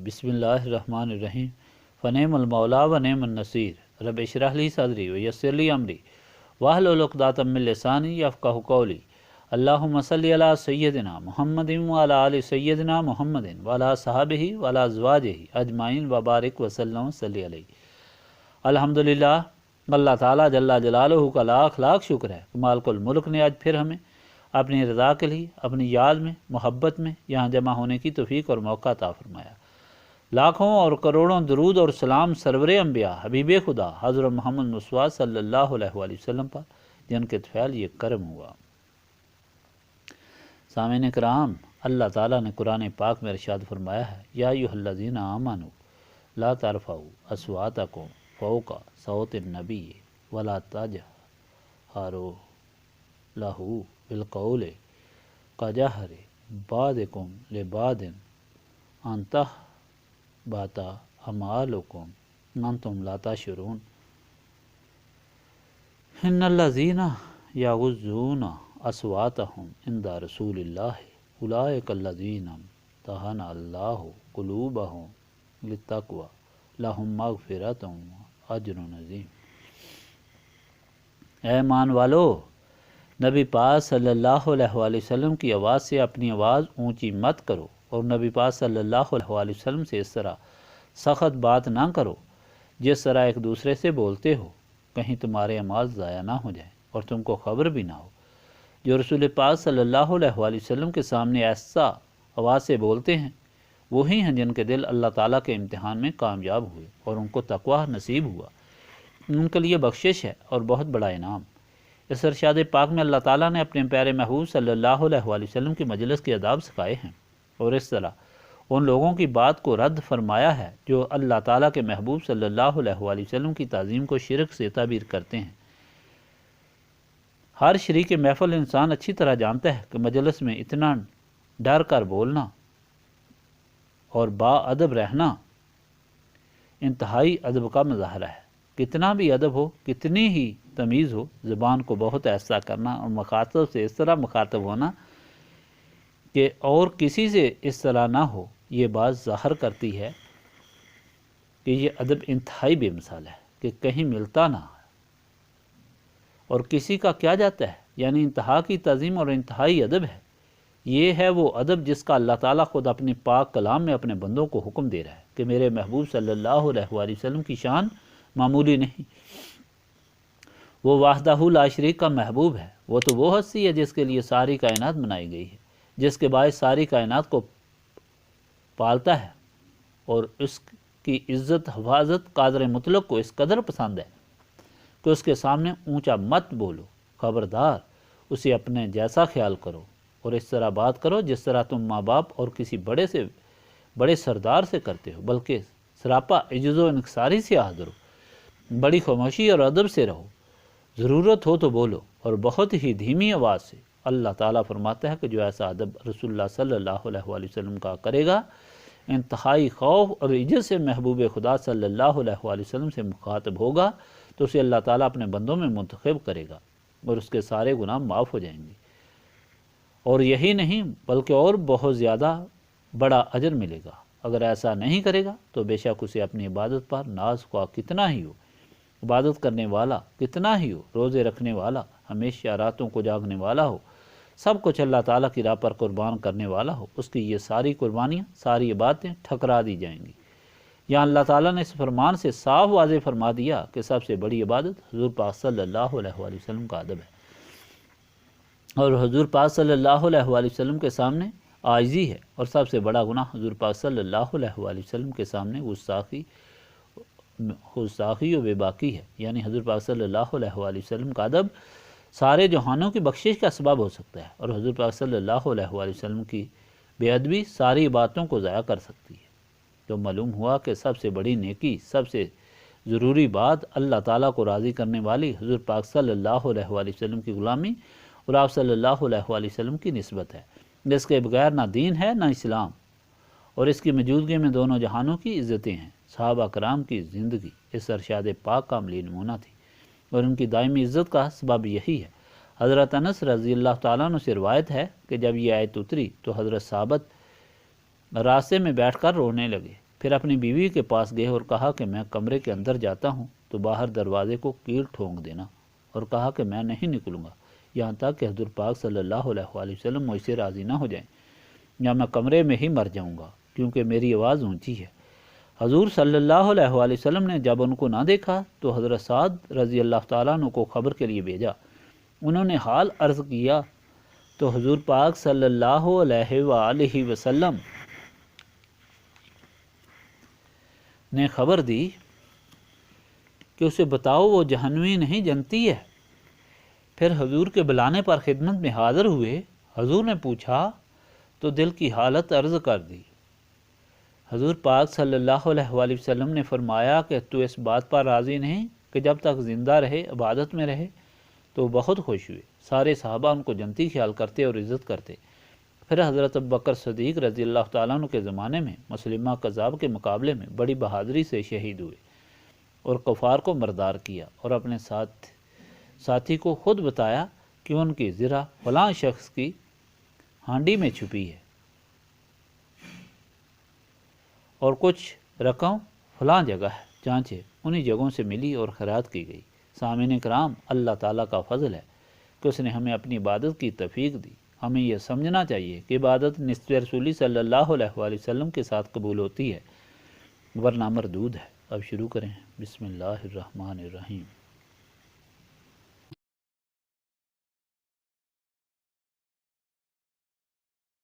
بسم اللہ الرحمن الرحیم فنعم المولا ونعم النصیر رب اشرح لی صدری ویسر لی امری واحلل عقدۃ من لسانی یفقہوا قولی اللہم صلی علی سیدنا محمد وعلی آل سیدنا محمد وعلی صحابہ وعلی ازواجہ اجمعین وبارک وسلم صلی علیہ۔ الحمدللہ، اللہ تعالیٰ جل جلالہ کا لاکھ لاکھ شکر ہے کہ مالک الملک نے آج پھر ہمیں اپنی رضا کے لیے اپنی یاد میں محبت میں یہاں جمع ہونے کی توفیق اور موقع عطا فرمایا۔ لاکھوں اور کروڑوں درود اور سلام سرور انبیاء حبیب خدا حضرت محمد مصطفیٰ صلی اللہ علیہ وآلہ وسلم پر، جن کے طفیل یہ کرم ہوا۔ سامعین کرام، اللہ تعالیٰ نے قرآن پاک میں ارشاد فرمایا ہے، یا ایھا الذین آمنوا لا ترفعوا اصواتکم فوق صوت النبی ولا تجہروا لہ بالقول کجہر بعضکم لبعض ان تحبط اعمالکم وانتم لا تشعرون۔ ان الذین یغضون اصواتهم عند رسول اللہ اولئک الذین امتحن اللہ قلوبهم للتقوی لہم مغفرۃ واجر عظیم۔ اے ایمان والو، نبی پاک صلی اللہ علیہ وآلہ وسلم کی آواز سے اپنی آواز اونچی مت کرو، اور نبی پاک صلی اللہ علیہ وآلہ وسلم سے اس طرح سخت بات نہ کرو جس طرح ایک دوسرے سے بولتے ہو، کہیں تمہارے اعمال ضائع نہ ہو جائیں اور تم کو خبر بھی نہ ہو۔ جو رسول پاک صلی اللہ علیہ وآلہ وسلم کے سامنے ایسا آواز سے بولتے ہیں، وہی ہیں جن کے دل اللہ تعالیٰ کے امتحان میں کامیاب ہوئے اور ان کو تقویٰ نصیب ہوا۔ ان کے لیے بخشش ہے اور بہت بڑا انعام۔ اس ارشاد پاک میں اللہ تعالیٰ نے اپنے پیارے محبوب صلی اللہ علیہ وآلہ وسلم کی مجلس کے آداب سکھائے ہیں، اور اس طرح ان لوگوں کی بات کو رد فرمایا ہے جو اللہ تعالیٰ کے محبوب صلی اللہ علیہ وآلہ وسلم کی تعظیم کو شرک سے تعبیر کرتے ہیں۔ ہر شریک محفل انسان اچھی طرح جانتا ہے کہ مجلس میں اتنا ڈر کر بولنا اور با ادب رہنا انتہائی ادب کا مظاہرہ ہے۔ کتنا بھی ادب ہو، کتنی ہی تمیز ہو، زبان کو بہت ایسا کرنا اور مخاطب سے اس طرح مخاطب ہونا کہ اور کسی سے اس طرح نہ ہو، یہ بات ظاہر کرتی ہے کہ یہ ادب انتہائی بے مثال ہے کہ کہیں ملتا نہ ہے اور کسی کا کیا جاتا ہے، یعنی انتہا کی تعظیم اور انتہائی ادب ہے۔ یہ ہے وہ ادب جس کا اللہ تعالیٰ خود اپنے پاک کلام میں اپنے بندوں کو حکم دے رہا ہے کہ میرے محبوب صلی اللہ علیہ وآلہ وسلم کی شان معمولی نہیں، وہ وحدہ لا شریک کا محبوب ہے۔ وہ تو وہ ہستی ہے جس کے لیے ساری کائنات بنائی گئی ہے، جس کے باعث ساری کائنات کو پالتا ہے، اور اس کی عزت حفاظت قادر مطلق کو اس قدر پسند ہے کہ اس کے سامنے اونچا مت بولو، خبردار اسے اپنے جیسا خیال کرو، اور اس طرح بات کرو جس طرح تم ماں باپ اور کسی بڑے سردار سے کرتے ہو، بلکہ سراپا عجز و انکساری سے حاضر ہو، بڑی خاموشی اور ادب سے رہو، ضرورت ہو تو بولو، اور بہت ہی دھیمی آواز سے۔ اللہ تعالیٰ فرماتا ہے کہ جو ایسا ادب رسول اللہ صلی اللہ علیہ وآلہ وسلم کا کرے گا، انتہائی خوف اور عجز سے محبوب خدا صلی اللہ علیہ وآلہ وسلم سے مخاطب ہوگا تو اسے اللہ تعالیٰ اپنے بندوں میں منتخب کرے گا اور اس کے سارے گناہ معاف ہو جائیں گے، اور یہی نہیں بلکہ اور بہت زیادہ بڑا اجر ملے گا۔ اگر ایسا نہیں کرے گا تو بے شک اسے اپنی عبادت پر ناز خواہ کتنا ہی ہو، عبادت کرنے والا کتنا ہی ہو، روزے رکھنے والا، ہمیشہ راتوں کو جاگنے والا ہو، سب کچھ اللہ تعالیٰ کی راہ پر قربان کرنے والا ہو، اس کی یہ ساری قربانیاں، ساری عبادتیں ٹھکرا دی جائیں گی۔ یہاں اللہ تعالیٰ نے اس فرمان سے صاف واضح فرما دیا کہ سب سے بڑی عبادت حضور پاک صلی اللہ علیہ وآلہ وسلم کا ادب ہے، اور حضور پاک صلی اللہ علیہ وآلہ وسلم کے سامنے عاجزی ہے، اور سب سے بڑا گناہ حضور پاک صلی اللہ علیہ وآلہ وسلم کے سامنے گستاخی و بے باکی ہے۔ یعنی حضور پاک صلی اللہ علیہ وآلہ وسلم کا ادب سارے جہانوں کی بخشش کا سبب ہو سکتا ہے، اور حضور پاک صلی اللہ علیہ وآلہ وسلم کی بے ادبی ساری باتوں کو ضائع کر سکتی ہے۔ تو معلوم ہوا کہ سب سے بڑی نیکی، سب سے ضروری بات اللہ تعالیٰ کو راضی کرنے والی حضور پاک صلی اللہ علیہ وآلہ وسلم کی غلامی اور آپ صلی اللہ علیہ وآلہ وسلم کی نسبت ہے، جس کے بغیر نہ دین ہے نہ اسلام، اور اس کی موجودگی میں دونوں جہانوں کی عزتیں ہیں۔ صحابہ کرام کی زندگی اس ارشاد پاک کا عملی نمونہ تھی، اور ان کی دائمی عزت کا سبب یہی ہے۔ حضرت انس رضی اللہ تعالیٰ عنہ سے روایت ہے کہ جب یہ آیت اتری تو حضرت ثابت راستے میں بیٹھ کر رونے لگے، پھر اپنی بیوی کے پاس گئے اور کہا کہ میں کمرے کے اندر جاتا ہوں تو باہر دروازے کو کیل ٹھونک دینا، اور کہا کہ میں نہیں نکلوں گا یہاں تک کہ حضور پاک صلی اللہ علیہ وآلہ وسلم مجھ سے راضی نہ ہو جائیں، یا میں کمرے میں ہی مر جاؤں گا کیونکہ میری آواز اونچی ہے۔ حضور صلی اللہ علیہ وآلہ وسلم نے جب ان کو نہ دیکھا تو حضرت سعد رضی اللہ تعالیٰ عنہ کو خبر کے لیے بھیجا۔ انہوں نے حال عرض کیا تو حضور پاک صلی اللہ علیہ وآلہ وسلم نے خبر دی کہ اسے بتاؤ وہ جہنمی نہیں جنتی ہے۔ پھر حضور کے بلانے پر خدمت میں حاضر ہوئے۔ حضور نے پوچھا تو دل کی حالت عرض کر دی۔ حضور پاک صلی اللہ علیہ وآلہ وسلم نے فرمایا کہ تو اس بات پر راضی نہیں کہ جب تک زندہ رہے عبادت میں رہے؟ تو وہ بہت خوش ہوئے۔ سارے صحابہ ان کو جنتی خیال کرتے اور عزت کرتے۔ پھر حضرت ابوبکر صدیق رضی اللہ تعالیٰ عنہ کے زمانے میں مسلمہ کذاب کے مقابلے میں بڑی بہادری سے شہید ہوئے اور کفار کو مردار کیا، اور اپنے ساتھی کو خود بتایا کہ ان کی زرہ فلاں شخص کی ہانڈی میں چھپی ہے اور کچھ رقم فلاں جگہ ہے، چانچہ انہی جگہوں سے ملی اور خیرات کی گئی۔ سامعین کرام، اللہ تعالیٰ کا فضل ہے کہ اس نے ہمیں اپنی عبادت کی توفیق دی۔ ہمیں یہ سمجھنا چاہیے کہ عبادت نسبت رسولی صلی اللہ علیہ وآلہ وسلم کے ساتھ قبول ہوتی ہے ورنہ مردود ہے۔ اب شروع کریں۔ بسم اللہ الرحمن الرحیم۔